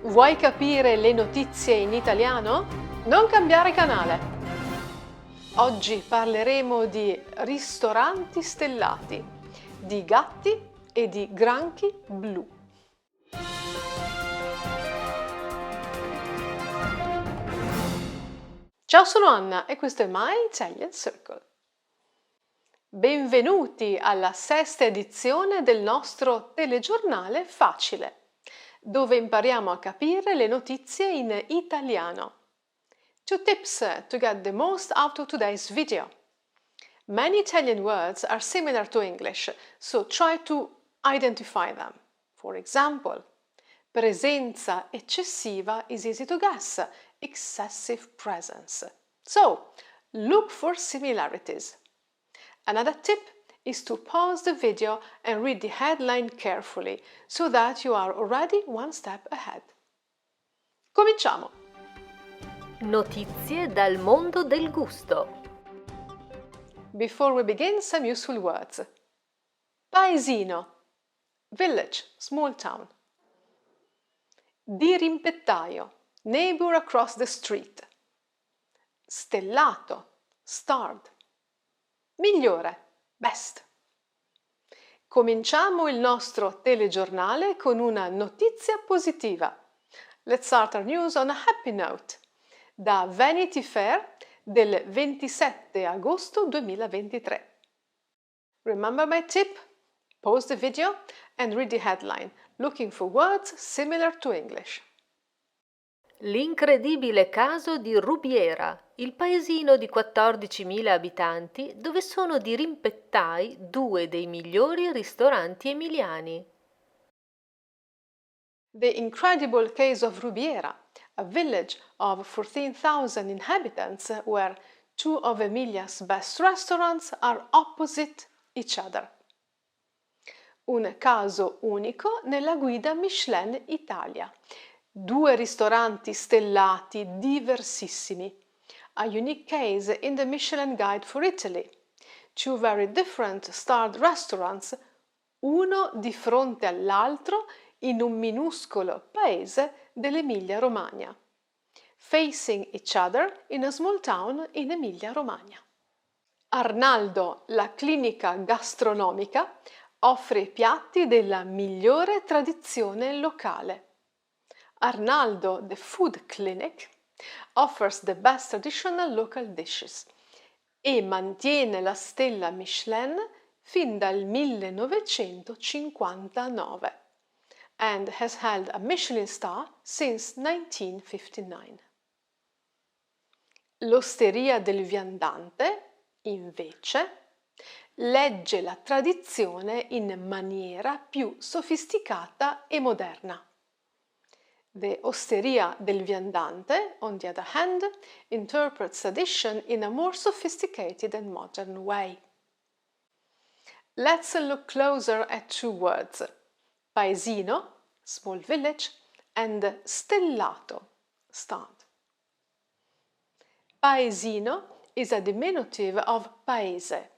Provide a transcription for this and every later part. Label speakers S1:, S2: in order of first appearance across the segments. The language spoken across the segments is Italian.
S1: Vuoi capire le notizie in italiano? Non cambiare canale! Oggi parleremo di ristoranti stellati, di gatti e di granchi blu. Ciao, sono Anna e questo è My Italian Circle. Benvenuti alla sesta edizione del nostro telegiornale facile, dove impariamo a capire le notizie in italiano. 2 tips to get the most out of today's video. Many Italian words are similar to English, so try to identify them. For example, presenza eccessiva is easy to guess, excessive presence. So, look for similarities. Another tip is to pause the video and read the headline carefully so that you are already one step ahead. Cominciamo!
S2: Notizie dal mondo del gusto.
S1: Before we begin, some useful words. Paesino, village, small town. Dirimpettaio, neighbor across the street. Stellato, starred. Migliore, best. Cominciamo il nostro telegiornale con una notizia positiva. Let's start our news on a happy note. Da Vanity Fair del 27 agosto 2023. Remember my tip? Pause the video and read the headline, looking for words similar to English.
S2: L'incredibile caso di Rubiera, il paesino di 14.000 abitanti dove sono dirimpettai due dei migliori ristoranti emiliani.
S1: The incredible case of Rubiera, a village of 14,000 inhabitants where two of Emilia's best restaurants are opposite each other. Un caso unico nella guida Michelin Italia. 2 ristoranti stellati diversissimi. A unique case in the Michelin Guide for Italy. 2 very different starred restaurants, uno di fronte all'altro in un minuscolo paese dell'Emilia-Romagna. Facing each other in a small town in Emilia-Romagna. Arnaldo, la clinica gastronomica, offre piatti della migliore tradizione locale. Arnaldo, the food clinic, offers the best traditional local dishes e mantiene la stella Michelin fin dal 1959 and has held a Michelin star since 1959. L'Osteria del Viandante, invece, legge la tradizione in maniera più sofisticata e moderna. The Osteria del Viandante, on the other hand, interprets tradition in a more sophisticated and modern way. Let's look closer at 2 words: paesino, small village, and stellato, starred. Paesino is a diminutive of paese.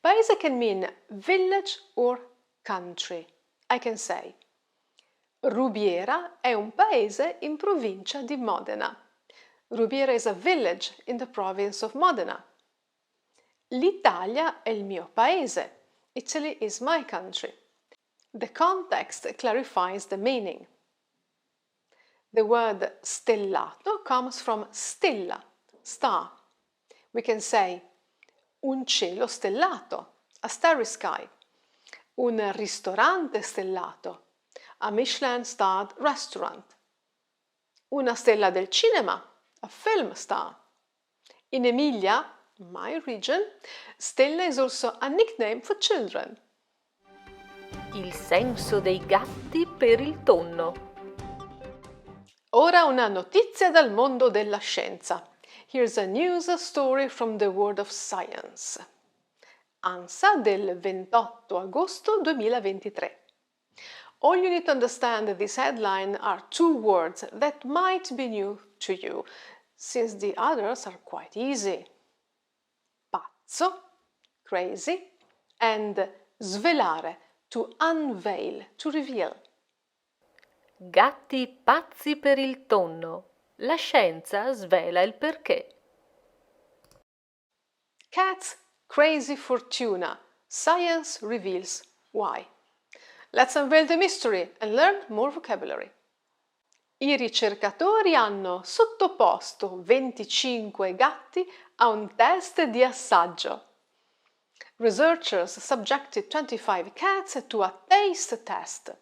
S1: Paese can mean village or country. I can say Rubiera è un paese in provincia di Modena. Rubiera is a village in the province of Modena. L'Italia è il mio paese. Italy is my country. The context clarifies the meaning. The word stellato comes from stella, star. We can say un cielo stellato, a starry sky. Un ristorante stellato, a Michelin-starred restaurant. Una stella del cinema, a film star. In Emilia, my region, stella is also a nickname for children.
S2: Il senso dei gatti per il tonno.
S1: Ora una notizia dal mondo della scienza. Here's a news story from the world of science. ANSA del 28 agosto 2023. All you need to understand this headline are 2 words that might be new to you, since the others are quite easy. Pazzo, crazy, and svelare, to unveil, to reveal.
S2: Gatti pazzi per il tonno. La scienza svela il perché.
S1: Cats crazy for tuna. Science reveals why. Let's unveil the mystery and learn more vocabulary. I ricercatori hanno sottoposto 25 gatti a un test di assaggio. Researchers subjected 25 cats to a taste test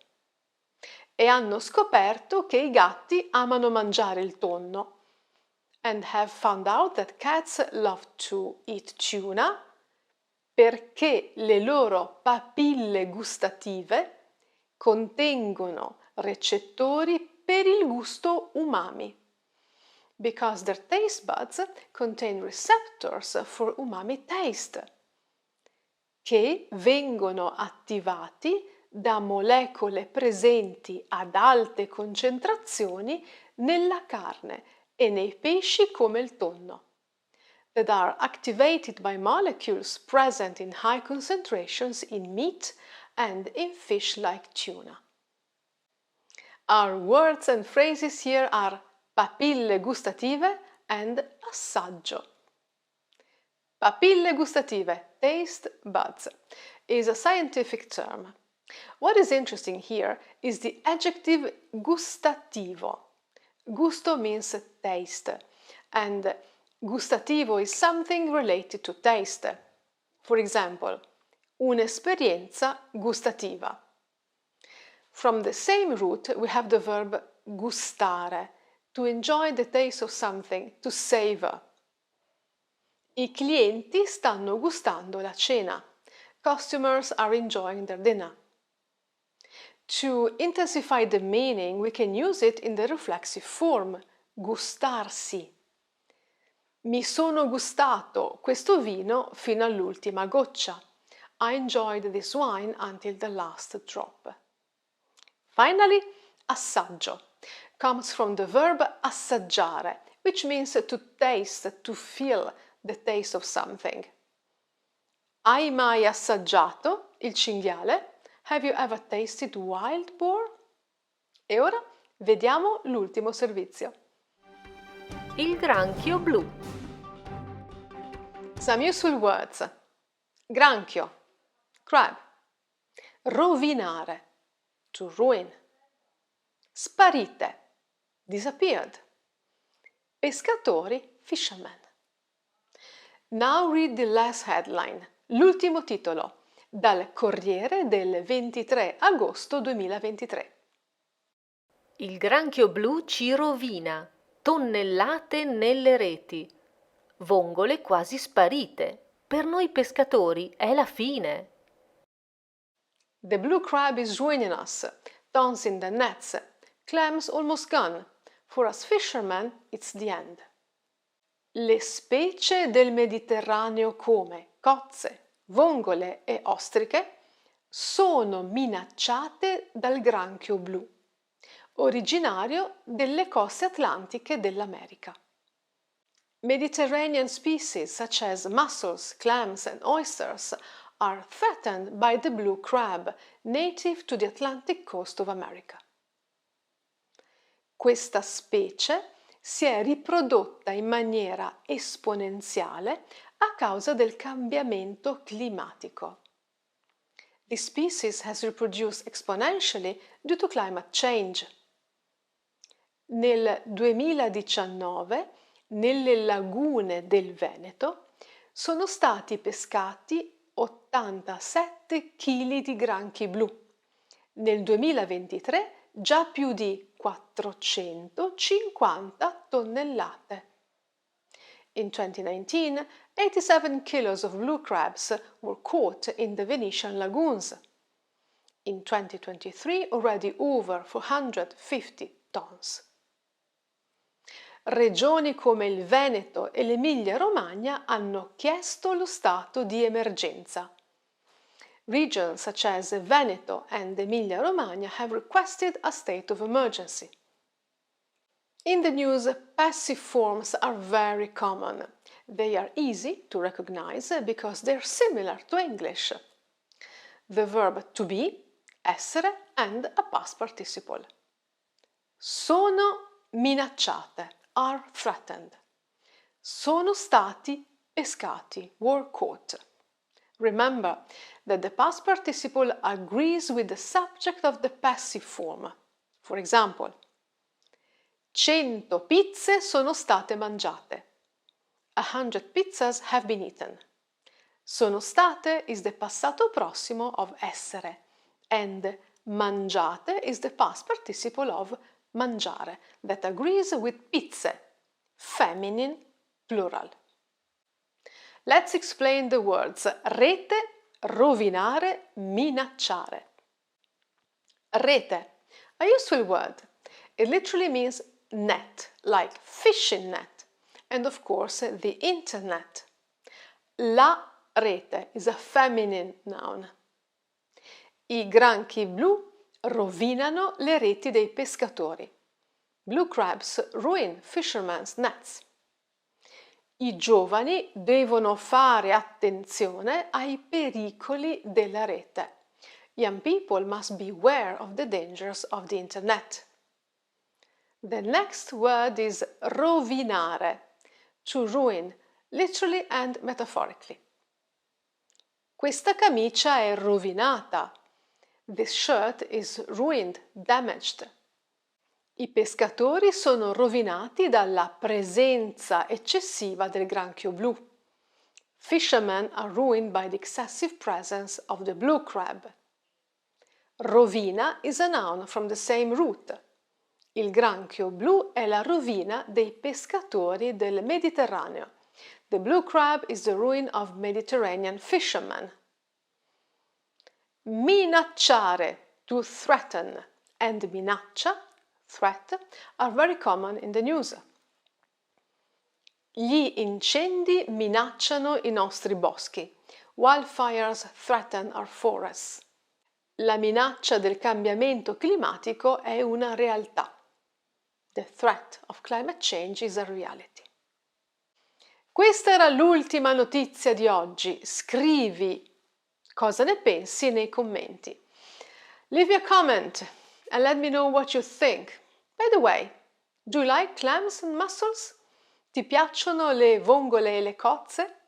S1: e hanno scoperto che i gatti amano mangiare il tonno and have found out that cats love to eat tuna perché le loro papille gustative contengono recettori per il gusto umami. Because their taste buds contain receptors for umami taste, che vengono attivati da molecole presenti ad alte concentrazioni nella carne e nei pesci come il tonno, that are activated by molecules present in high concentrations in meat and in fish like tuna. Our words and phrases here are papille gustative and assaggio. Papille gustative, taste buds, is a scientific term. What is interesting here is the adjective gustativo. Gusto means taste, and gustativo is something related to taste. For example, un'esperienza gustativa. From the same root we have the verb gustare, to enjoy the taste of something, to savor. I clienti stanno gustando la cena. Customers are enjoying their dinner. To intensify the meaning, we can use it in the reflexive form, gustarsi. Mi sono gustato questo vino fino all'ultima goccia. I enjoyed this wine until the last drop. Finally, assaggio comes from the verb assaggiare, which means to taste, to feel the taste of something. Hai mai assaggiato il cinghiale? Have you ever tasted wild boar? E ora vediamo l'ultimo servizio.
S2: Il granchio blu.
S1: Some useful words. Granchio, crab. Rovinare, to ruin. Sparite, disappeared. Pescatori, fishermen. Now read the last headline, l'ultimo titolo, dal Corriere del 23 agosto 2023.
S2: Il granchio blu ci rovina, tonnellate nelle reti, vongole quasi sparite. Per noi pescatori è la fine.
S1: The blue crab is ruining us, tons in the nets, clams almost gone. For us fishermen, it's the end. Le specie del Mediterraneo come cozze, vongole e ostriche sono minacciate dal granchio blu, originario delle coste atlantiche dell'America. Mediterranean species such as mussels, clams and oysters are threatened by the blue crab, native to the Atlantic coast of America. Questa specie si è riprodotta in maniera esponenziale a causa del cambiamento climatico. This species has reproduced exponentially due to climate change. Nel 2019, nelle lagune del Veneto, sono stati pescati 87 kg di granchi blu. Nel 2023 già più di 450 tonnellate. In 2019, 87 kilos of blue crabs were caught in the Venetian lagoons. In 2023, already over 450 tons. Regioni come il Veneto e l'Emilia-Romagna hanno chiesto lo stato di emergenza. Regions such as Veneto and Emilia-Romagna have requested a state of emergency. In the news, passive forms are very common. They are easy to recognize because they're similar to English. The verb to be, essere, and a past participle. Sono minacciate, are threatened. Sono stati pescati, were caught. Remember that the past participle agrees with the subject of the passive form. For example, 100 pizze sono state mangiate. 100 pizzas have been eaten. Sono state is the passato prossimo of essere, and mangiate is the past participle of mangiare that agrees with pizze, feminine, plural. Let's explain the words rete, rovinare, minacciare. Rete, a useful word. It literally means net, like fishing net, and of course the internet. La rete is a feminine noun. I granchi blu rovinano le reti dei pescatori. Blue crabs ruin fishermen's nets. I giovani devono fare attenzione ai pericoli della rete. Young people must beware of the dangers of the internet. The next word is rovinare, to ruin, literally and metaphorically. Questa camicia è rovinata. This shirt is ruined, damaged. I pescatori sono rovinati dalla presenza eccessiva del granchio blu. Fishermen are ruined by the excessive presence of the blue crab. Rovina is a noun from the same root. Il granchio blu è la rovina dei pescatori del Mediterraneo. The blue crab is the ruin of Mediterranean fishermen. Minacciare, to threaten, and minaccia, threat, are very common in the news. Gli incendi minacciano i nostri boschi. Wildfires threaten our forests. La minaccia del cambiamento climatico è una realtà. The threat of climate change is a reality. Questa era l'ultima notizia di oggi. Scrivi cosa ne pensi nei commenti. Leave your comment and let me know what you think. By the way, do you like clams and mussels? Ti piacciono le vongole e le cozze?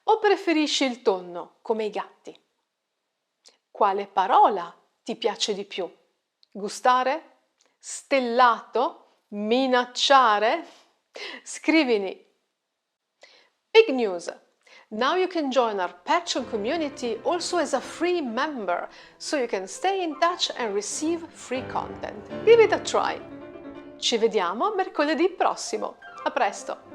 S1: O preferisci il tonno, come i gatti? Quale parola ti piace di più? Gustare? Stellato? Minacciare? Scrivimi. Big news! Now you can join our Patreon community also as a free member, so you can stay in touch and receive free content. Give it a try! Ci vediamo mercoledì prossimo. A presto!